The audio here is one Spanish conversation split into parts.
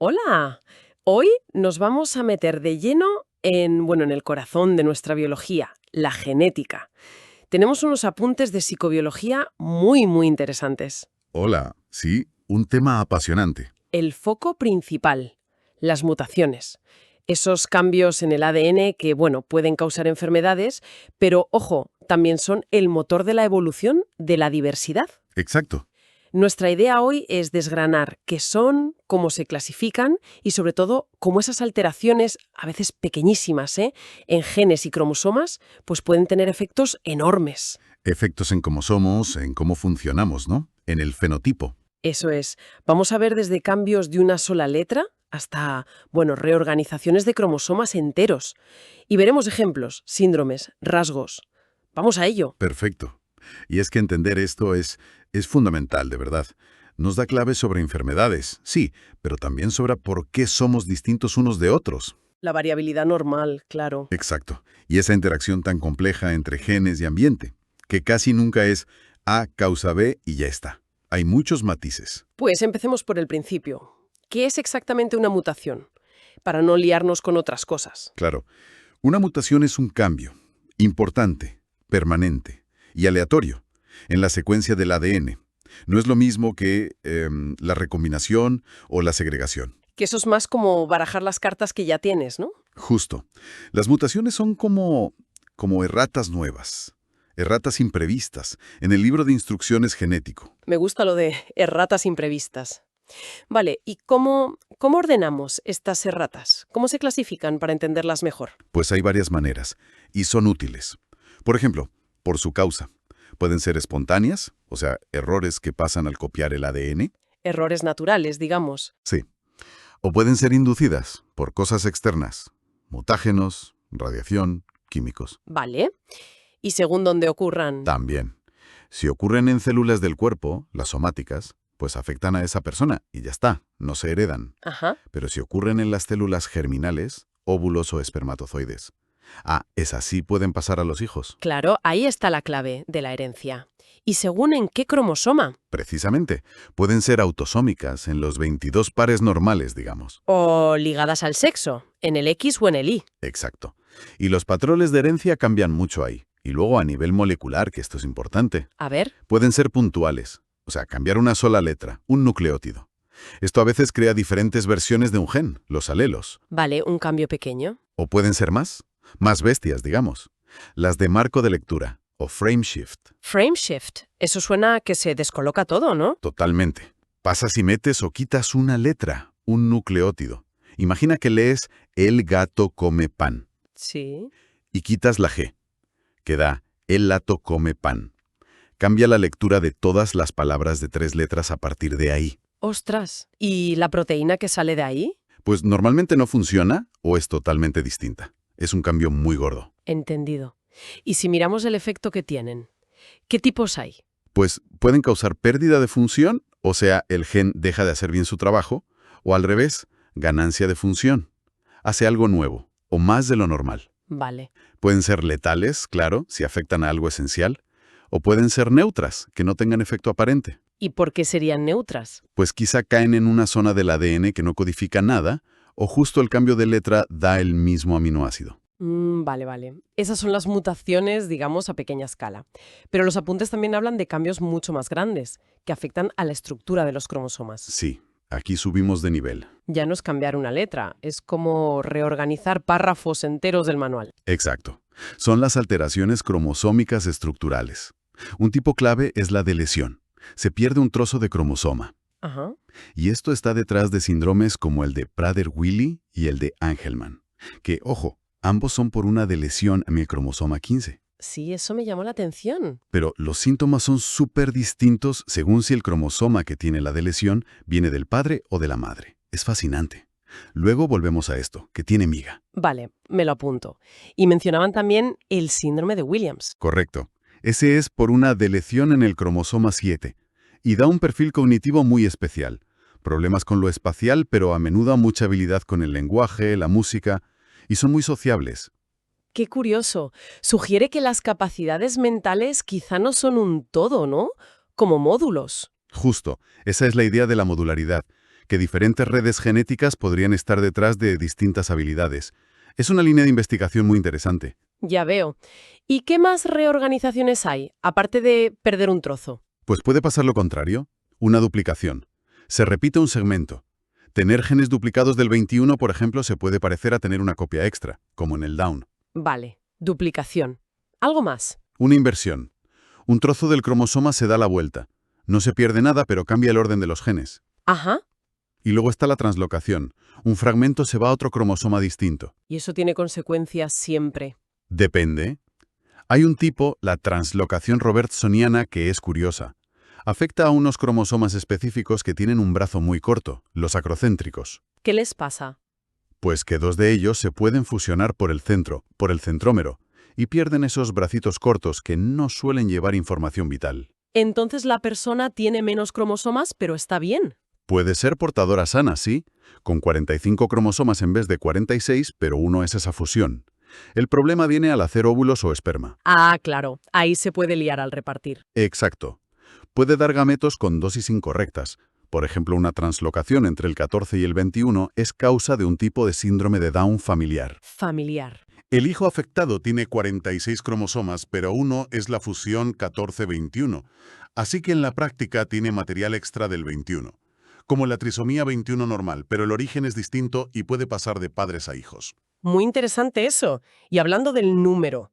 Hola, hoy nos vamos a meter de lleno en el corazón de nuestra biología, la genética. Tenemos unos apuntes de psicobiología muy interesantes. Hola, sí, un tema apasionante. El foco principal, las mutaciones. Esos cambios en el ADN que, pueden causar enfermedades, pero, ojo, también son el motor de la evolución de la diversidad. Exacto. Nuestra idea hoy es desgranar qué son, cómo se clasifican y, sobre todo, cómo esas alteraciones, a veces pequeñísimas, en genes y cromosomas, pues pueden tener efectos enormes. Efectos en cómo somos, en cómo funcionamos, ¿no? En el fenotipo. Eso es, vamos a ver desde cambios de una sola letra hasta, reorganizaciones de cromosomas enteros. Y veremos ejemplos, síndromes, rasgos. Vamos a ello. Perfecto. Y es que entender esto es fundamental, de verdad. Nos da claves sobre enfermedades, sí, pero también sobre por qué somos distintos unos de otros. La variabilidad normal, claro. Exacto. Y esa interacción tan compleja entre genes y ambiente, que casi nunca es A causa B y ya está. Hay muchos matices. Pues empecemos por el principio. ¿Qué es exactamente una mutación? Para no liarnos con otras cosas. Claro, una mutación es un cambio importante, permanente y aleatorio en la secuencia del ADN. No es lo mismo que la recombinación o la segregación. Que eso es más como barajar las cartas que ya tienes, ¿no? Justo. Las mutaciones son como erratas nuevas, erratas imprevistas, en el libro de instrucciones genético. Me gusta lo de erratas imprevistas. Vale, ¿y cómo ordenamos estas erratas? ¿Cómo se clasifican para entenderlas mejor? Pues hay varias maneras, y son útiles. Por ejemplo, por su causa. Pueden ser espontáneas, o sea, errores que pasan al copiar el ADN. Errores naturales, digamos. Sí. O pueden ser inducidas por cosas externas, mutágenos, radiación, químicos. Vale. ¿Y según dónde ocurran? También. Si ocurren en células del cuerpo, las somáticas, pues afectan a esa persona y ya está, no se heredan. Ajá. Pero si ocurren en las células germinales, óvulos o espermatozoides, esas sí pueden pasar a los hijos. Claro, ahí está la clave de la herencia. ¿Y según en qué cromosoma? Precisamente, pueden ser autosómicas en los 22 pares normales, digamos. O ligadas al sexo, en el X o en el Y. Exacto. Y los patrones de herencia cambian mucho ahí. Y luego a nivel molecular, que esto es importante, A ver. pueden ser puntuales, o sea, cambiar una sola letra, un nucleótido. Esto a veces crea diferentes versiones de un gen, los alelos. Vale, un cambio pequeño. O pueden ser más bestias, digamos. Las de marco de lectura, o frameshift. Frameshift. Eso suena a que se descoloca todo, ¿no? Totalmente. Pasas y metes o quitas una letra, un nucleótido. Imagina que lees el gato come pan Sí. y quitas la G. Queda el gato come pan. Cambia la lectura de todas las palabras de 3 letras a partir de ahí. Ostras. ¿Y la proteína que sale de ahí? Pues normalmente no funciona o es totalmente distinta. Es un cambio muy gordo. Entendido. ¿Y si miramos el efecto que tienen? ¿Qué tipos hay? Pues pueden causar pérdida de función, o sea, el gen deja de hacer bien su trabajo, o al revés, ganancia de función. Hace algo nuevo, o más de lo normal. Vale. Pueden ser letales, claro, si afectan a algo esencial, o pueden ser neutras, que no tengan efecto aparente. ¿Y por qué serían neutras? Pues quizá caen en una zona del ADN que no codifica nada, o justo el cambio de letra da el mismo aminoácido. Vale. Esas son las mutaciones, digamos, a pequeña escala. Pero los apuntes también hablan de cambios mucho más grandes, que afectan a la estructura de los cromosomas. Sí, aquí subimos de nivel. Ya no es cambiar una letra, es como reorganizar párrafos enteros del manual. Exacto. Son las alteraciones cromosómicas estructurales. Un tipo clave es la deleción. Se pierde un trozo de cromosoma. Ajá. Y esto está detrás de síndromes como el de Prader-Willi y el de Angelman. Que, ojo, ambos son por una deleción en el cromosoma 15. Sí, eso me llamó la atención. Pero los síntomas son súper distintos según si el cromosoma que tiene la deleción viene del padre o de la madre. Es fascinante. Luego volvemos a esto, que tiene miga. Vale, me lo apunto. Y mencionaban también el síndrome de Williams. Correcto. Ese es por una deleción en el cromosoma 7 y da un perfil cognitivo muy especial. Problemas con lo espacial, pero a menudo mucha habilidad con el lenguaje, la música, y son muy sociables. Qué curioso. Sugiere que las capacidades mentales quizá no son un todo, ¿no? Como módulos. Justo, esa es la idea de la modularidad, que diferentes redes genéticas podrían estar detrás de distintas habilidades. Es una línea de investigación muy interesante. Ya veo. ¿Y qué más reorganizaciones hay, aparte de perder un trozo? Pues puede pasar lo contrario, una duplicación. Se repite un segmento. Tener genes duplicados del 21, por ejemplo, se puede parecer a tener una copia extra, como en el Down. Vale, duplicación. ¿Algo más? Una inversión. Un trozo del cromosoma se da la vuelta. No se pierde nada, pero cambia el orden de los genes. Ajá. Y luego está la translocación. Un fragmento se va a otro cromosoma distinto. Y eso tiene consecuencias siempre. Depende. Hay un tipo, la translocación robertsoniana, que es curiosa. Afecta a unos cromosomas específicos que tienen un brazo muy corto, los acrocéntricos. ¿Qué les pasa? Pues que dos de ellos se pueden fusionar por el centro, por el centrómero, y pierden esos bracitos cortos que no suelen llevar información vital. Entonces la persona tiene menos cromosomas, pero está bien. Puede ser portadora sana, sí, con 45 cromosomas en vez de 46, pero uno es esa fusión. El problema viene al hacer óvulos o esperma. Ah, claro. Ahí se puede liar al repartir. Exacto. Puede dar gametos con dosis incorrectas. Por ejemplo, una translocación entre el 14 y el 21 es causa de un tipo de síndrome de Down familiar. Familiar. El hijo afectado tiene 46 cromosomas, pero uno es la fusión 14-21, así que en la práctica tiene material extra del 21, como la trisomía 21 normal, pero el origen es distinto y puede pasar de padres a hijos. Muy interesante eso. Y hablando del número,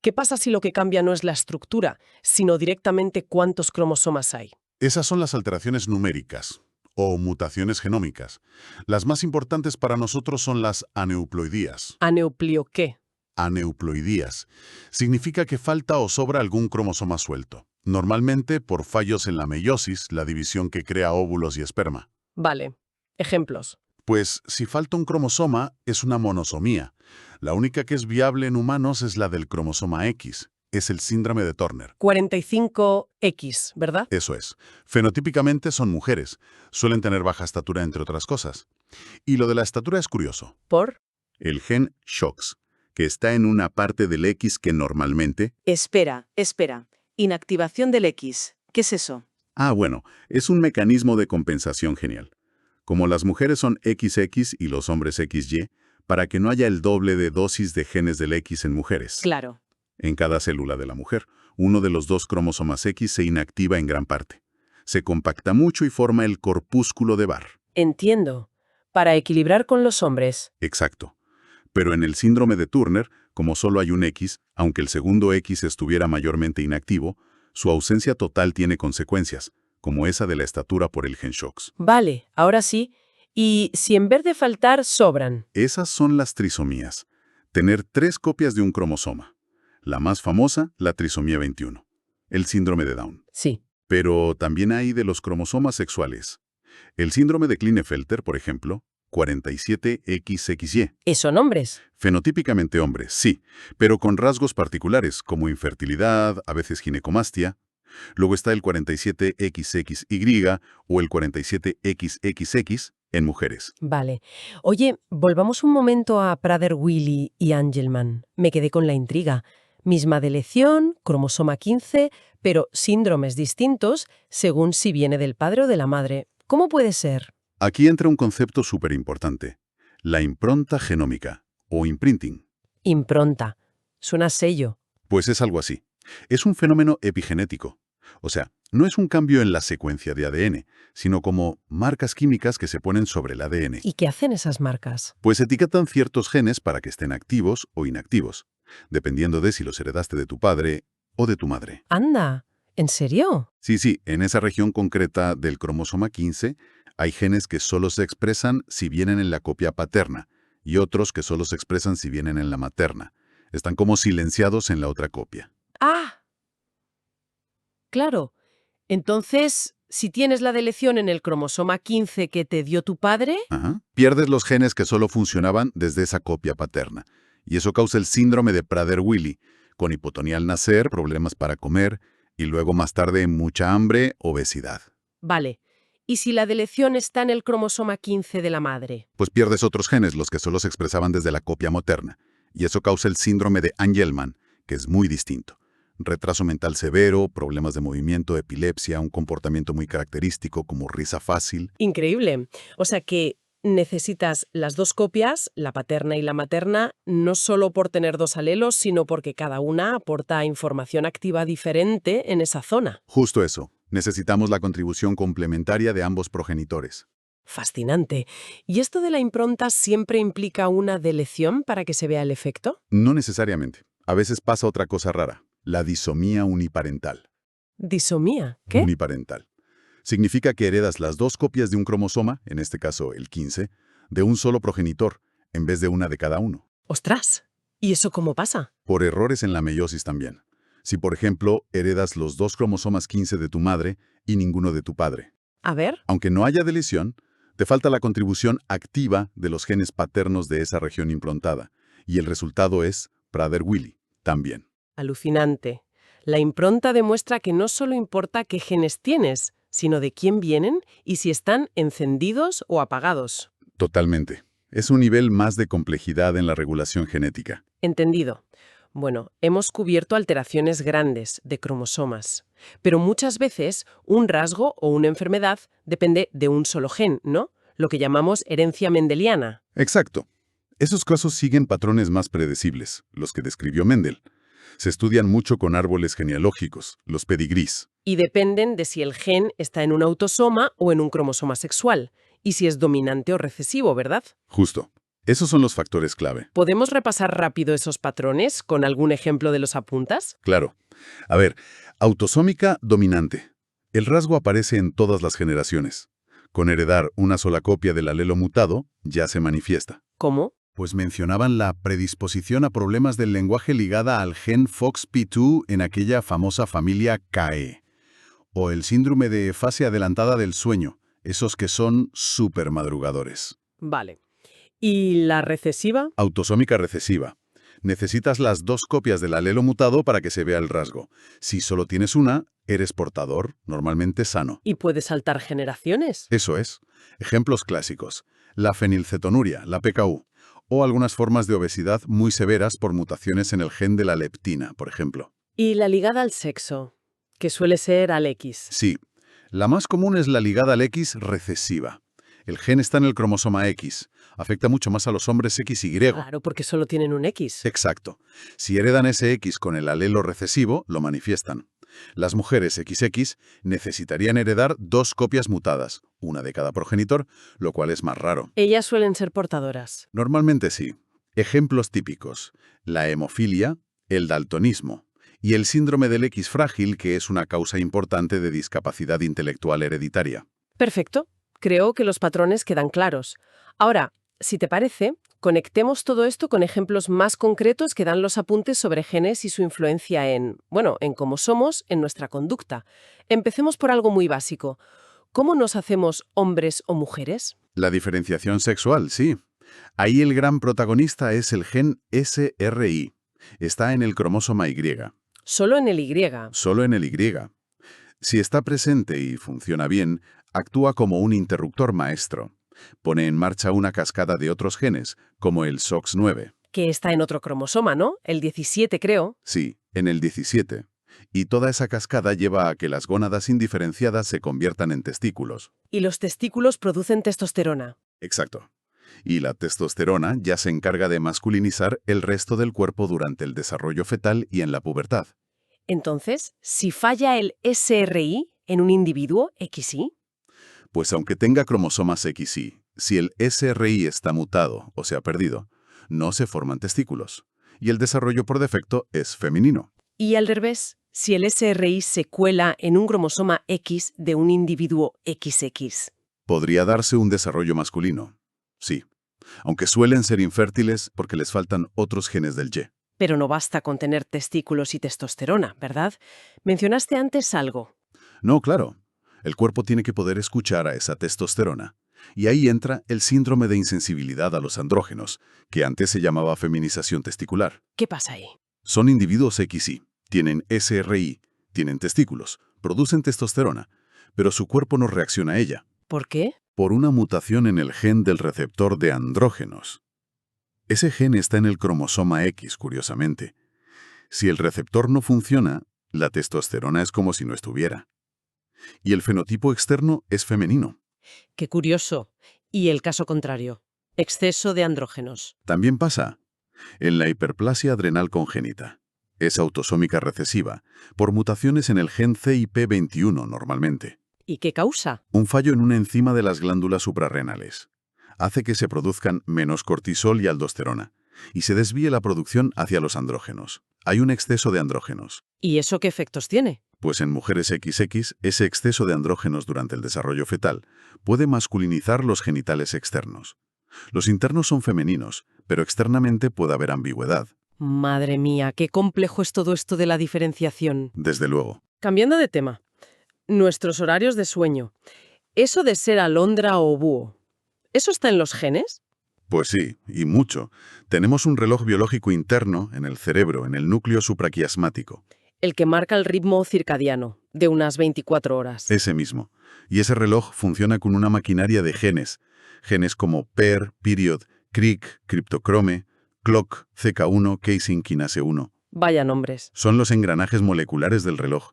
¿qué pasa si lo que cambia no es la estructura, sino directamente cuántos cromosomas hay? Esas son las alteraciones numéricas, o mutaciones genómicas. Las más importantes para nosotros son las aneuploidías. ¿Aneuploidía qué? Aneuploidías. Significa que falta o sobra algún cromosoma suelto. Normalmente por fallos en la meiosis, la división que crea óvulos y esperma. Vale. Ejemplos. Pues si falta un cromosoma, es una monosomía. La única que es viable en humanos es la del cromosoma X. Es el síndrome de Turner. 45X, ¿verdad? Eso es. Fenotípicamente son mujeres. Suelen tener baja estatura, entre otras cosas. Y lo de la estatura es curioso. ¿Por? El gen SHOX, que está en una parte del X que normalmente... Espera. Inactivación del X. ¿Qué es eso? Bueno, es un mecanismo de compensación genial. Como las mujeres son XX y los hombres XY, para que no haya el doble de dosis de genes del X en mujeres. Claro. En cada célula de la mujer, uno de los dos cromosomas X se inactiva en gran parte. Se compacta mucho y forma el corpúsculo de Barr. Entiendo. Para equilibrar con los hombres. Exacto. Pero en el síndrome de Turner, como solo hay un X, aunque el segundo X estuviera mayormente inactivo, su ausencia total tiene consecuencias, como esa de la estatura por el gen SHOX. Vale, ahora sí. ¿Y si en vez de faltar, sobran? Esas son las trisomías. Tener 3 copias de un cromosoma. La más famosa, la trisomía 21. El síndrome de Down. Sí. Pero también hay de los cromosomas sexuales. El síndrome de Klinefelter, por ejemplo, 47XXY. ¿Son hombres? Fenotípicamente hombres, sí, pero con rasgos particulares, como infertilidad, a veces ginecomastia. Luego está el 47XXY o el 47XXX en mujeres. Vale. Oye, volvamos un momento a Prader-Willi y Angelman. Me quedé con la intriga. Misma deleción, cromosoma 15, pero síndromes distintos según si viene del padre o de la madre. ¿Cómo puede ser? Aquí entra un concepto súper importante, la impronta genómica, o imprinting. Impronta. Suena a sello. Pues es algo así. Es un fenómeno epigenético. O sea, no es un cambio en la secuencia de ADN, sino como marcas químicas que se ponen sobre el ADN. ¿Y qué hacen esas marcas? Pues etiquetan ciertos genes para que estén activos o inactivos, dependiendo de si los heredaste de tu padre o de tu madre. Anda, ¿en serio? Sí, en esa región concreta del cromosoma 15 hay genes que solo se expresan si vienen en la copia paterna y otros que solo se expresan si vienen en la materna. Están como silenciados en la otra copia. ¡Ah! Claro. Entonces, si tienes la deleción en el cromosoma 15 que te dio tu padre... Pierdes los genes que solo funcionaban desde esa copia paterna. Y eso causa el síndrome de Prader-Willi, con hipotonía al nacer, problemas para comer y luego más tarde mucha hambre, obesidad. Vale. ¿Y si la deleción está en el cromosoma 15 de la madre? Pues pierdes otros genes, los que solo se expresaban desde la copia materna. Y eso causa el síndrome de Angelman, que es muy distinto. Retraso mental severo, problemas de movimiento, epilepsia, un comportamiento muy característico como risa fácil. Increíble. O sea que necesitas las dos copias, la paterna y la materna, no solo por tener dos alelos, sino porque cada una aporta información activa diferente en esa zona. Justo eso. Necesitamos la contribución complementaria de ambos progenitores. Fascinante. ¿Y esto de la impronta siempre implica una deleción para que se vea el efecto? No necesariamente. A veces pasa otra cosa rara. La disomía uniparental. ¿Disomía? ¿Qué? Uniparental. Significa que heredas las dos copias de un cromosoma, en este caso el 15, de un solo progenitor, en vez de una de cada uno. ¡Ostras! ¿Y eso cómo pasa? Por errores en la meiosis también. Si, por ejemplo, heredas los dos cromosomas 15 de tu madre y ninguno de tu padre. A ver. Aunque no haya deleción, te falta la contribución activa de los genes paternos de esa región improntada, y el resultado es Prader-Willi, también. Alucinante. La impronta demuestra que no solo importa qué genes tienes, sino de quién vienen y si están encendidos o apagados. Totalmente. Es un nivel más de complejidad en la regulación genética. Entendido. Bueno, hemos cubierto alteraciones grandes de cromosomas, pero muchas veces un rasgo o una enfermedad depende de un solo gen, ¿no? Lo que llamamos herencia mendeliana. Exacto. Esos casos siguen patrones más predecibles, los que describió Mendel. Se estudian mucho con árboles genealógicos, los pedigrís. Y dependen de si el gen está en un autosoma o en un cromosoma sexual, y si es dominante o recesivo, ¿verdad? Justo. Esos son los factores clave. ¿Podemos repasar rápido esos patrones con algún ejemplo de los apuntas? Claro. A ver, autosómica dominante. El rasgo aparece en todas las generaciones. Con heredar una sola copia del alelo mutado, ya se manifiesta. ¿Cómo? Pues mencionaban la predisposición a problemas del lenguaje ligada al gen FOXP2 en aquella famosa familia CAE. O el síndrome de fase adelantada del sueño, esos que son supermadrugadores. Vale. ¿Y la recesiva? Autosómica recesiva. Necesitas las dos copias del alelo mutado para que se vea el rasgo. Si solo tienes una, eres portador, normalmente sano. ¿Y puede saltar generaciones? Eso es. Ejemplos clásicos. La fenilcetonuria, la PKU. O algunas formas de obesidad muy severas por mutaciones en el gen de la leptina, por ejemplo. ¿Y la ligada al sexo? Que suele ser al X. Sí. La más común es la ligada al X recesiva. El gen está en el cromosoma X. Afecta mucho más a los hombres XY. Claro, porque solo tienen un X. Exacto. Si heredan ese X con el alelo recesivo, lo manifiestan. Las mujeres XX necesitarían heredar dos copias mutadas, una de cada progenitor, lo cual es más raro. Ellas suelen ser portadoras. Normalmente sí. Ejemplos típicos: la hemofilia, el daltonismo y el síndrome del X frágil, que es una causa importante de discapacidad intelectual hereditaria. Perfecto. Creo que los patrones quedan claros. Ahora, si te parece, conectemos todo esto con ejemplos más concretos que dan los apuntes sobre genes y su influencia en cómo somos, en nuestra conducta. Empecemos por algo muy básico. ¿Cómo nos hacemos hombres o mujeres? La diferenciación sexual, sí. Ahí el gran protagonista es el gen SRI. Está en el cromosoma Y. Solo en el Y. Solo en el Y. Si está presente y funciona bien, actúa como un interruptor maestro. Pone en marcha una cascada de otros genes, como el SOX9. Que está en otro cromosoma, ¿no? El 17, creo. Sí, en el 17. Y toda esa cascada lleva a que las gónadas indiferenciadas se conviertan en testículos. Y los testículos producen testosterona. Exacto. Y la testosterona ya se encarga de masculinizar el resto del cuerpo durante el desarrollo fetal y en la pubertad. Entonces, si falla el SRI en un individuo XY, Pues aunque tenga cromosomas XY, si el SRI está mutado o se ha perdido, no se forman testículos. Y el desarrollo por defecto es femenino. y al revés, si el SRI se cuela en un cromosoma X de un individuo XX. Podría darse un desarrollo masculino. Sí. Aunque suelen ser infértiles porque les faltan otros genes del Y. Pero no basta con tener testículos y testosterona, ¿verdad? Mencionaste antes algo. No, claro. El cuerpo tiene que poder escuchar a esa testosterona. Y ahí entra el síndrome de insensibilidad a los andrógenos, que antes se llamaba feminización testicular. ¿Qué pasa ahí? Son individuos XY, tienen SRI, tienen testículos, producen testosterona, pero su cuerpo no reacciona a ella, ¿Por qué? por una mutación en el gen del receptor de andrógenos. Ese gen está en el cromosoma X, curiosamente. Si el receptor no funciona, la testosterona es como si no estuviera. Y el fenotipo externo es femenino. Qué curioso. Y el caso contrario, exceso de andrógenos. También pasa en la hiperplasia adrenal congénita. Es autosómica recesiva, por mutaciones en el gen CYP21 normalmente. ¿Y qué causa? Un fallo en una enzima de las glándulas suprarrenales. Hace que se produzcan menos cortisol y aldosterona, y se desvíe la producción hacia los andrógenos. Hay un exceso de andrógenos. ¿Y eso qué efectos tiene? Pues en mujeres XX, ese exceso de andrógenos durante el desarrollo fetal puede masculinizar los genitales externos. Los internos son femeninos, pero externamente puede haber ambigüedad. Madre mía, qué complejo es todo esto de la diferenciación. Desde luego. Cambiando de tema, nuestros horarios de sueño. Eso de ser alondra o búho, ¿eso está en los genes? Pues sí, y mucho. Tenemos un reloj biológico interno en el cerebro, en el núcleo supraquiasmático. El que marca el ritmo circadiano, de unas 24 horas. Ese mismo. Y ese reloj funciona con una maquinaria de genes. Genes como PER, Period, CRIC, Cryptochrome, CLOCK, CK1, Casein Kinase 1. Vaya nombres. Son los engranajes moleculares del reloj.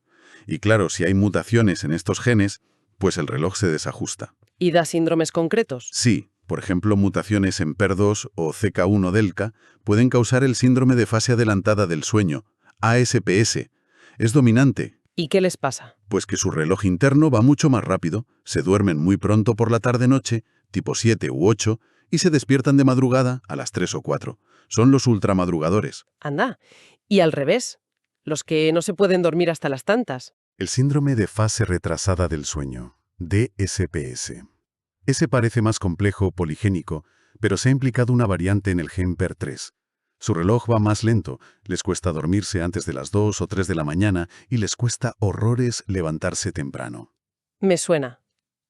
Y claro, si hay mutaciones en estos genes, pues el reloj se desajusta. ¿Y da síndromes concretos? Sí, por ejemplo, mutaciones en PER2 o CK1 delta pueden causar el síndrome de fase adelantada del sueño, ASPS. Es dominante, ¿Y qué les pasa? pues que su reloj interno va mucho más rápido, se duermen muy pronto por la tarde-noche, tipo 7 u 8, y se despiertan de madrugada a las 3 o 4. Son los ultramadrugadores. Anda. Y al revés, los que no se pueden dormir hasta las tantas. El síndrome de fase retrasada del sueño, DSPS. Ese parece más complejo, poligénico, pero se ha implicado una variante en el gen PER3. Su reloj va más lento, les cuesta dormirse antes de las 2 o 3 de la mañana y les cuesta horrores levantarse temprano. Me suena.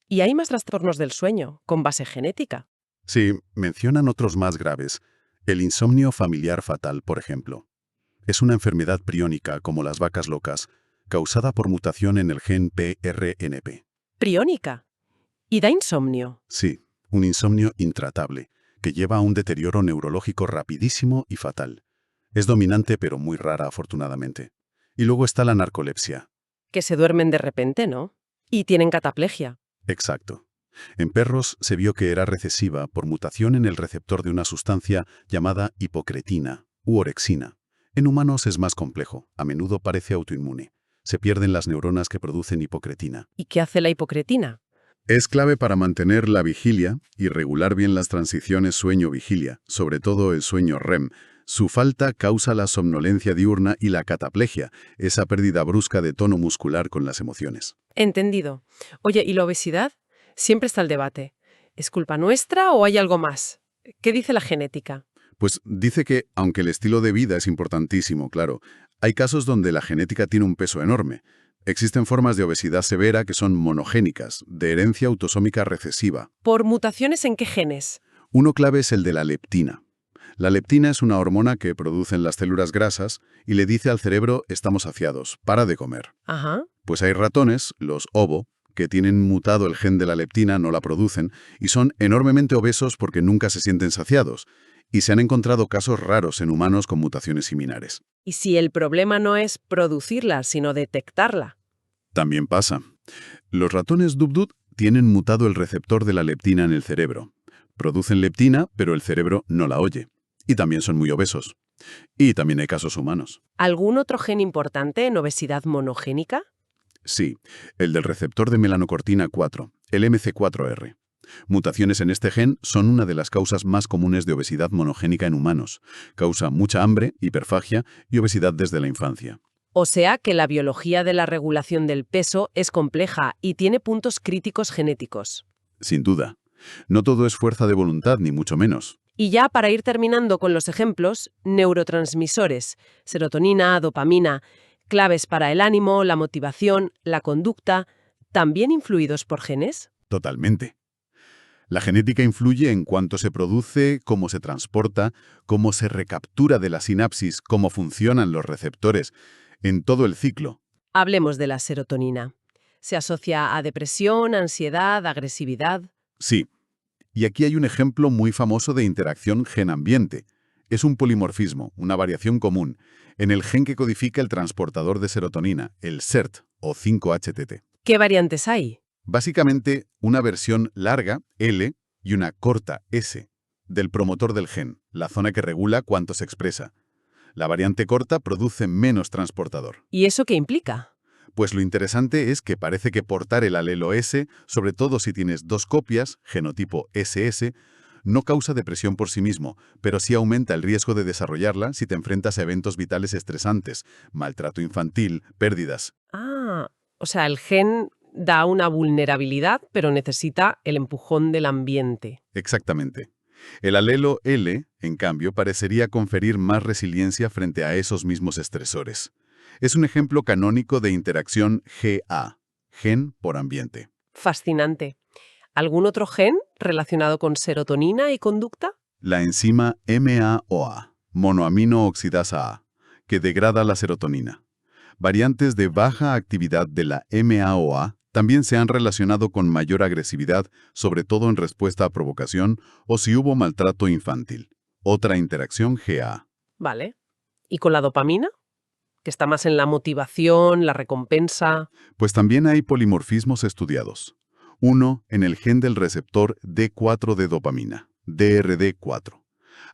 ¿Y hay más trastornos del sueño, con base genética? Sí, mencionan otros más graves. El insomnio familiar fatal, por ejemplo. Es una enfermedad priónica, como las vacas locas, causada por mutación en el gen PRNP. Priónica. ¿Y da insomnio? Sí, un insomnio intratable, que lleva a un deterioro neurológico rapidísimo y fatal. Es dominante, pero muy rara, afortunadamente. Y luego está la narcolepsia. Que se duermen de repente, ¿no? Y tienen cataplegia. Exacto. En perros se vio que era recesiva por mutación en el receptor de una sustancia llamada hipocretina u orexina. En humanos es más complejo, a menudo parece autoinmune. Se pierden las neuronas que producen hipocretina. ¿Y qué hace la hipocretina? Es clave para mantener la vigilia y regular bien las transiciones sueño-vigilia, sobre todo el sueño REM. Su falta causa la somnolencia diurna y la cataplegia, esa pérdida brusca de tono muscular con las emociones. Entendido. Oye, ¿y la obesidad? Siempre está el debate. ¿Es culpa nuestra o hay algo más? ¿Qué dice la genética? Pues dice que, aunque el estilo de vida es importantísimo, claro, hay casos donde la genética tiene un peso enorme. Existen formas de obesidad severa que son monogénicas, de herencia autosómica recesiva. ¿Por mutaciones en qué genes? Uno clave es el de la leptina. La leptina es una hormona que producen las células grasas y le dice al cerebro estamos saciados, para de comer. Ajá. Pues hay ratones, los ovo, que tienen mutado el gen de la leptina, no la producen, y son enormemente obesos porque nunca se sienten saciados. Y se han encontrado casos raros en humanos con mutaciones similares. ¿Y si el problema no es producirla, sino detectarla? También pasa. Los ratones Dubdut tienen mutado el receptor de la leptina en el cerebro. Producen leptina, pero el cerebro no la oye. Y también son muy obesos. Y también hay casos humanos. ¿Algún otro gen importante en obesidad monogénica? Sí, el del receptor de melanocortina 4, el MC4R. Mutaciones en este gen son una de las causas más comunes de obesidad monogénica en humanos. Causa mucha hambre, hiperfagia y obesidad desde la infancia. O sea que la biología de la regulación del peso es compleja y tiene puntos críticos genéticos. Sin duda. No todo es fuerza de voluntad, ni mucho menos. Y ya para ir terminando con los ejemplos, neurotransmisores, serotonina, dopamina, claves para el ánimo, la motivación, la conducta, ¿también influidos por genes? Totalmente. La genética influye en cuánto se produce, cómo se transporta, cómo se recaptura de la sinapsis, cómo funcionan los receptores, en todo el ciclo. Hablemos de la serotonina. Se asocia a depresión, ansiedad, agresividad. Sí. Y aquí hay un ejemplo muy famoso de interacción gen-ambiente, Es un polimorfismo, una variación común, en el gen que codifica el transportador de serotonina, el SERT o 5-HTT. ¿Qué variantes hay? Básicamente, una versión larga, L, y una corta, S, del promotor del gen, la zona que regula cuánto se expresa. La variante corta produce menos transportador. ¿Y eso qué implica? Pues lo interesante es que parece que portar el alelo S, sobre todo si tienes dos copias, genotipo SS, no causa depresión por sí mismo, pero sí aumenta el riesgo de desarrollarla si te enfrentas a eventos vitales estresantes, maltrato infantil, pérdidas. Ah, o sea, el gen da una vulnerabilidad, pero necesita el empujón del ambiente. Exactamente. El alelo L, en cambio, parecería conferir más resiliencia frente a esos mismos estresores. Es un ejemplo canónico de interacción GA, gen por ambiente. Fascinante. ¿Algún otro gen relacionado con serotonina y conducta? La enzima MAOA, monoamino oxidasa A, que degrada la serotonina. Variantes de baja actividad de la MAOA también se han relacionado con mayor agresividad, sobre todo en respuesta a provocación o si hubo maltrato infantil. Otra interacción GA. Vale. ¿Y con la dopamina? Que está más en la motivación, la recompensa. Pues también hay polimorfismos estudiados. Uno en el gen del receptor D4 de dopamina, DRD4.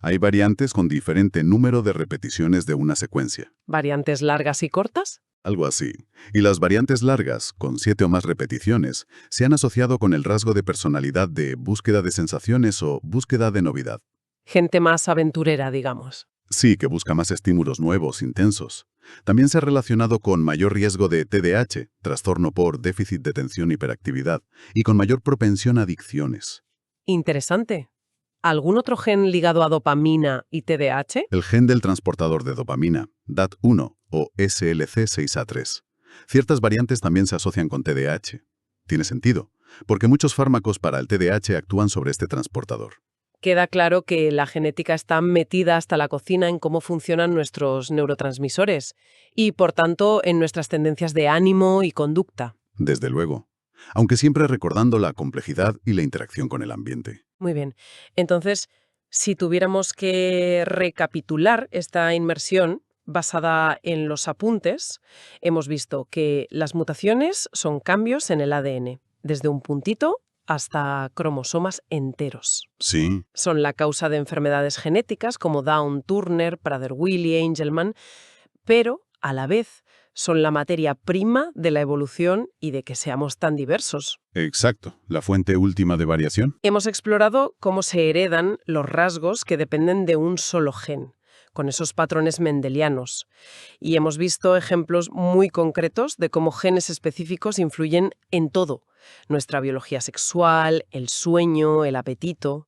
Hay variantes con diferente número de repeticiones de una secuencia. ¿Variantes largas y cortas? Algo así. Y las variantes largas, con 7 o más repeticiones, se han asociado con el rasgo de personalidad de búsqueda de sensaciones o búsqueda de novedad. Gente más aventurera, digamos. Sí, que busca más estímulos nuevos, intensos. También se ha relacionado con mayor riesgo de TDAH, trastorno por déficit de atención hiperactividad, y con mayor propensión a adicciones. Interesante. ¿Algún otro gen ligado a dopamina y TDAH? El gen del transportador de dopamina, DAT1 o SLC6A3. Ciertas variantes también se asocian con TDAH. Tiene sentido, porque muchos fármacos para el TDAH actúan sobre este transportador. Queda claro que la genética está metida hasta la cocina en cómo funcionan nuestros neurotransmisores y, por tanto, en nuestras tendencias de ánimo y conducta. Desde luego. Aunque siempre recordando la complejidad y la interacción con el ambiente. Muy bien. Entonces, si tuviéramos que recapitular esta inmersión basada en los apuntes, hemos visto que las mutaciones son cambios en el ADN, desde un puntito hasta cromosomas enteros. Sí. Son la causa de enfermedades genéticas como Down, Turner, Prader-Willi, Angelman, pero, a la vez, son la materia prima de la evolución y de que seamos tan diversos. Exacto. La fuente última de variación. Hemos explorado cómo se heredan los rasgos que dependen de un solo gen, con esos patrones mendelianos. Y hemos visto ejemplos muy concretos de cómo genes específicos influyen en todo. Nuestra biología sexual, el sueño, el apetito.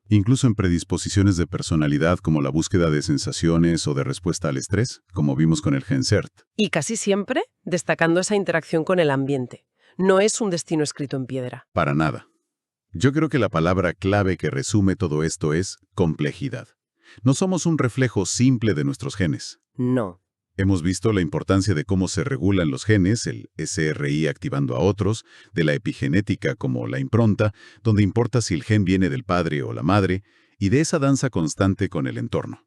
Incluso en predisposiciones de personalidad como la búsqueda de sensaciones o de respuesta al estrés, como vimos con el gen SERT. Y casi siempre destacando esa interacción con el ambiente. No es un destino escrito en piedra. Para nada. Yo creo que la palabra clave que resume todo esto es complejidad. No somos un reflejo simple de nuestros genes. No. Hemos visto la importancia de cómo se regulan los genes, el SRI activando a otros, de la epigenética como la impronta, donde importa si el gen viene del padre o la madre, y de esa danza constante con el entorno.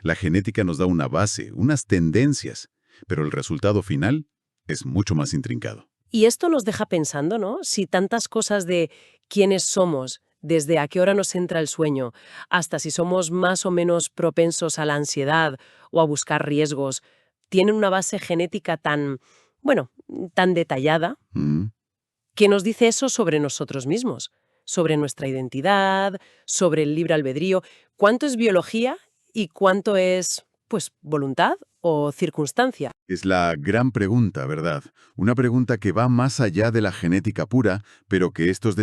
La genética nos da una base, unas tendencias, pero el resultado final es mucho más intrincado. Y esto nos deja pensando, ¿no? Si tantas cosas de quiénes somos, desde a qué hora nos entra el sueño, hasta si somos más o menos propensos a la ansiedad o a buscar riesgos, tienen una base genética tan detallada, que nos dice eso sobre nosotros mismos, sobre nuestra identidad, sobre el libre albedrío. ¿Cuánto es biología y cuánto es, voluntad o circunstancia? Es la gran pregunta, ¿verdad? Una pregunta que va más allá de la genética pura, pero que estos